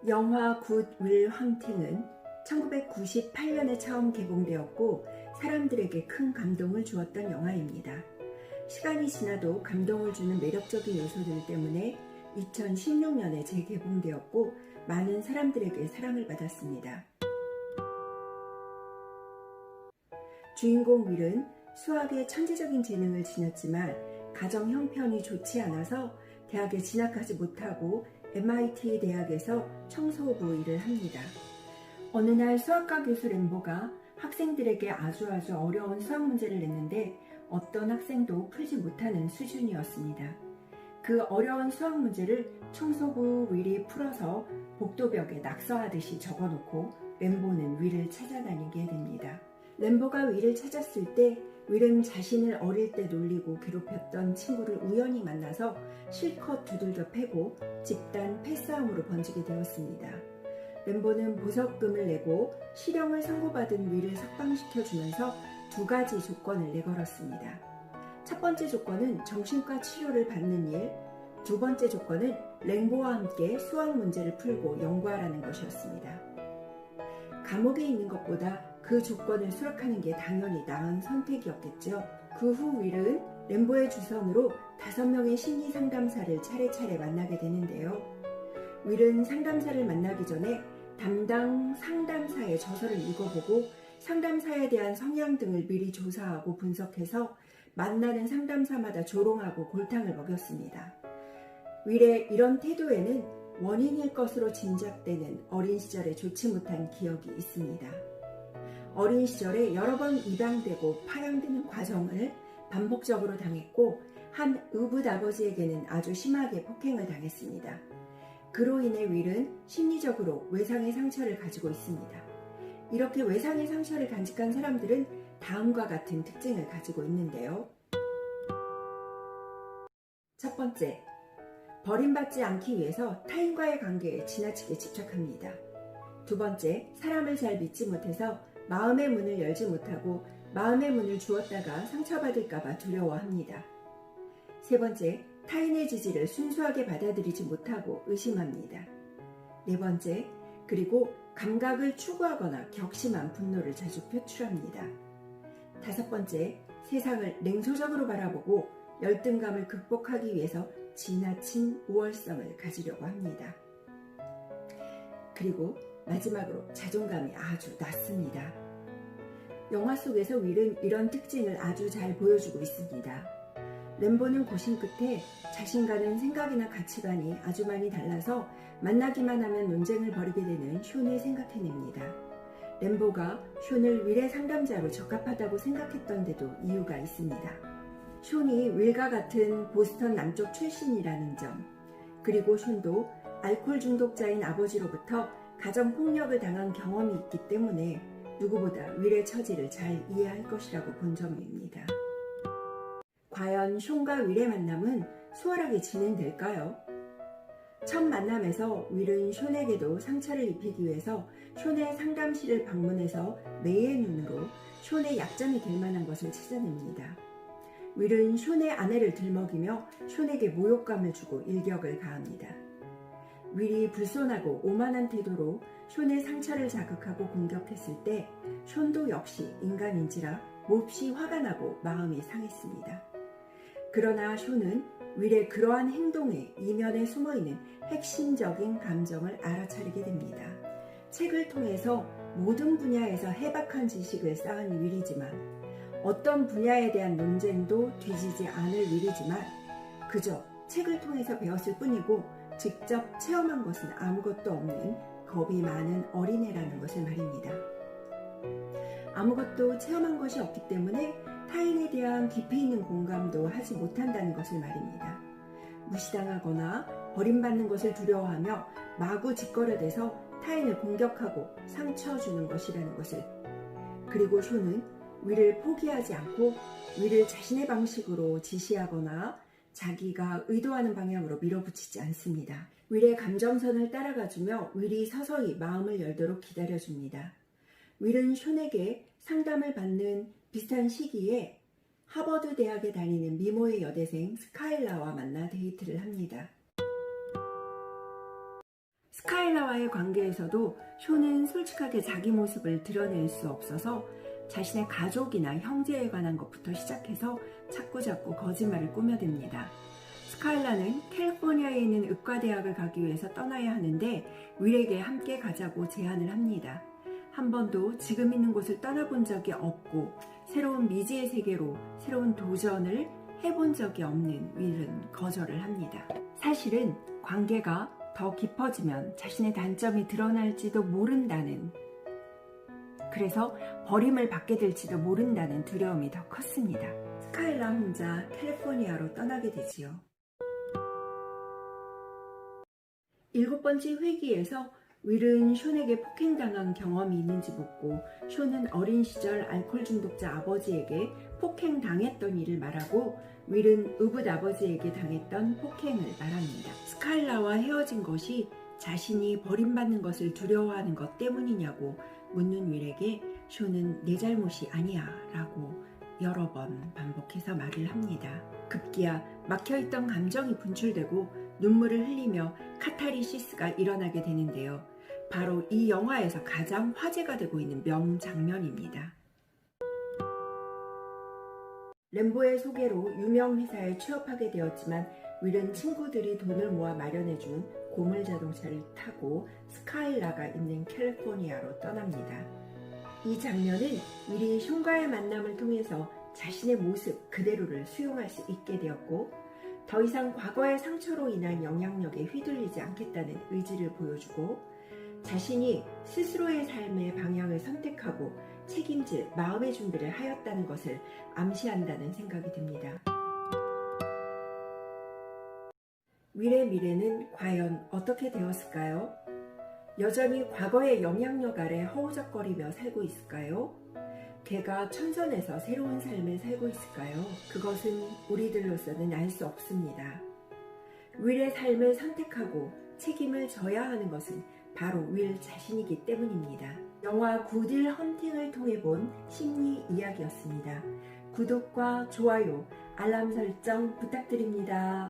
영화 굿 윌 헌팅은 1998년에 처음 개봉되었고 사람들에게 큰 감동을 주었던 영화입니다. 시간이 지나도 감동을 주는 매력적인 요소들 때문에 2016년에 재개봉되었고 많은 사람들에게 사랑을 받았습니다. 주인공 윌은 수학에 천재적인 재능을 지녔지만 가정 형편이 좋지 않아서 대학에 진학하지 못하고 MIT 대학에서 청소부 일을 합니다. 어느 날 수학과 교수 램보가 학생들에게 아주 어려운 수학 문제를 냈는데 어떤 학생도 풀지 못하는 수준이었습니다. 그 어려운 수학 문제를 청소부 윌이 풀어서 복도벽에 낙서하듯이 적어놓고 램보는 윌을 찾아다니게 됩니다. 램보가 윌을 찾았을 때 윌은 자신을 어릴 때 놀리고 괴롭혔던 친구를 우연히 만나서 실컷 두들겨 패고 집단 패싸움으로 번지게 되었습니다. 램보는 보석금을 내고 실형을 선고받은 윌을 석방시켜주면서 두 가지 조건을 내걸었습니다. 첫 번째 조건은 정신과 치료를 받는 일, 두 번째 조건은 램보와 함께 수학 문제를 풀고 연구하라는 것이었습니다. 감옥에 있는 것보다 그 조건을 수락하는 게 당연히 나은 선택이었겠죠. 그 후 윌은 램보의 주선으로 5명의 심리 상담사를 차례차례 만나게 되는데요. 윌은 상담사를 만나기 전에 담당 상담사의 저서를 읽어보고 상담사에 대한 성향 등을 미리 조사하고 분석해서 만나는 상담사마다 조롱하고 골탕을 먹였습니다. 윌의 이런 태도에는 원인일 것으로 짐작되는 어린 시절에 좋지 못한 기억이 있습니다. 어린 시절에 여러 번 입양되고 파양되는 과정을 반복적으로 당했고 한 의붓 아버지에게는 아주 심하게 폭행을 당했습니다. 그로 인해 윌은 심리적으로 외상의 상처를 가지고 있습니다. 이렇게 외상의 상처를 간직한 사람들은 다음과 같은 특징을 가지고 있는데요. 첫 번째, 버림받지 않기 위해서 타인과의 관계에 지나치게 집착합니다. 두 번째, 사람을 잘 믿지 못해서 마음의 문을 열지 못하고 마음의 문을 주었다가 상처받을까봐 두려워합니다. 세 번째, 타인의 지지를 순수하게 받아들이지 못하고 의심합니다. 네 번째, 그리고 감각을 추구하거나 격심한 분노를 자주 표출합니다. 다섯 번째, 세상을 냉소적으로 바라보고 열등감을 극복하기 위해서 지나친 우월성을 가지려고 합니다. 그리고 마지막으로 자존감이 아주 낮습니다. 영화 속에서 윌은 이런 특징을 아주 잘 보여주고 있습니다. 램보는 고심 끝에 자신과는 생각이나 가치관이 아주 많이 달라서 만나기만 하면 논쟁을 벌이게 되는 숀을 생각해냅니다. 램보가 숀을 윌의 상담자로 적합하다고 생각했던 데도 이유가 있습니다. 숀이 윌과 같은 보스턴 남쪽 출신이라는 점, 그리고 숀도 알코올 중독자인 아버지로부터 가정폭력을 당한 경험이 있기 때문에 누구보다 윌의 처지를 잘 이해할 것이라고 본 점입니다. 과연 숀과 윌의 만남은 수월하게 진행될까요? 첫 만남에서 윌은 숀에게도 상처를 입히기 위해서 숀의 상담실을 방문해서 매의 눈으로 숀의 약점이 될 만한 것을 찾아냅니다. 윌은 숀의 아내를 들먹이며 숀에게 모욕감을 주고 일격을 가합니다. 윌이 불손하고 오만한 태도로 숀의 상처를 자극하고 공격했을 때 숀도 역시 인간인지라 몹시 화가 나고 마음이 상했습니다. 그러나 숀은 윌의 그러한 행동의 이면에 숨어있는 핵심적인 감정을 알아차리게 됩니다. 책을 통해서 모든 분야에서 해박한 지식을 쌓은 윌이지만 어떤 분야에 대한 논쟁도 뒤지지 않을 윌이지만 그저 책을 통해서 배웠을 뿐이고 직접 체험한 것은 아무것도 없는 겁이 많은 어린애라는 것을 말입니다. 아무것도 체험한 것이 없기 때문에 타인에 대한 깊이 있는 공감도 하지 못한다는 것을 말입니다. 무시당하거나 버림받는 것을 두려워하며 마구 짓거려대서 타인을 공격하고 상처 주는 것이라는 것을. 그리고 숀은 윌을 포기하지 않고 윌을 자신의 방식으로 지시하거나 자기가 의도하는 방향으로 밀어붙이지 않습니다. 윌의 감정선을 따라가주며 윌이 서서히 마음을 열도록 기다려줍니다. 윌은 숀에게 상담을 받는 비슷한 시기에 하버드 대학에 다니는 미모의 여대생 스카일라와 만나 데이트를 합니다. 스카일라 스카일라와의 관계에서도 쇼는 솔직하게 자기 모습을 드러낼 수 없어서 자신의 가족이나 형제에 관한 것부터 시작해서 자꾸자꾸 거짓말을 꾸며댑니다. 스카일라는 캘리포니아에 있는 의과대학을 가기 위해서 떠나야 하는데 윌에게 함께 가자고 제안을 합니다. 한 번도 지금 있는 곳을 떠나본 적이 없고 새로운 미지의 세계로 새로운 도전을 해본 적이 없는 윌은 거절을 합니다. 사실은 관계가 더 깊어지면 자신의 단점이 드러날지도 모른다는, 그래서 버림을 받게 될지도 모른다는 두려움이 더 컸습니다. 스카일라 혼자 캘리포니아로 떠나게 되지요. 7번째 회기에서 윌은 숀에게 폭행당한 경험이 있는지 묻고 숀은 어린 시절 알코올 중독자 아버지에게 폭행당했던 일을 말하고 윌은 의붓 아버지에게 당했던 폭행을 말합니다. 스카일라와 헤어진 것이 자신이 버림받는 것을 두려워하는 것 때문이냐고 묻는 윌에게 숀은 내 잘못이 아니야 라고 여러 번 반복해서 말을 합니다. 급기야 막혀있던 감정이 분출되고 눈물을 흘리며 카타르시스가 일어나게 되는데요. 바로 이 영화에서 가장 화제가 되고 있는 명장면입니다. 램보의 소개로 유명 회사에 취업하게 되었지만 윌은 친구들이 돈을 모아 마련해준 고물 자동차를 타고 스카일라가 있는 캘리포니아로 떠납니다. 이 장면은 윌이 숀과의 만남을 통해서 자신의 모습 그대로를 수용할 수 있게 되었고 더 이상 과거의 상처로 인한 영향력에 휘둘리지 않겠다는 의지를 보여주고 자신이 스스로의 삶의 방향을 선택하고 책임질 마음의 준비를 하였다는 것을 암시한다는 생각이 듭니다. 윌의 미래는 과연 어떻게 되었을까요? 여전히 과거의 영향력 아래 허우적거리며 살고 있을까요? 걔가 천선에서 새로운 삶을 살고 있을까요? 그것은 우리들로서는 알 수 없습니다. 윌의 삶을 선택하고 책임을 져야 하는 것은 바로 윌 자신이기 때문입니다. 영화 굿윌 헌팅을 통해 본 심리 이야기였습니다. 구독과 좋아요, 알람 설정 부탁드립니다.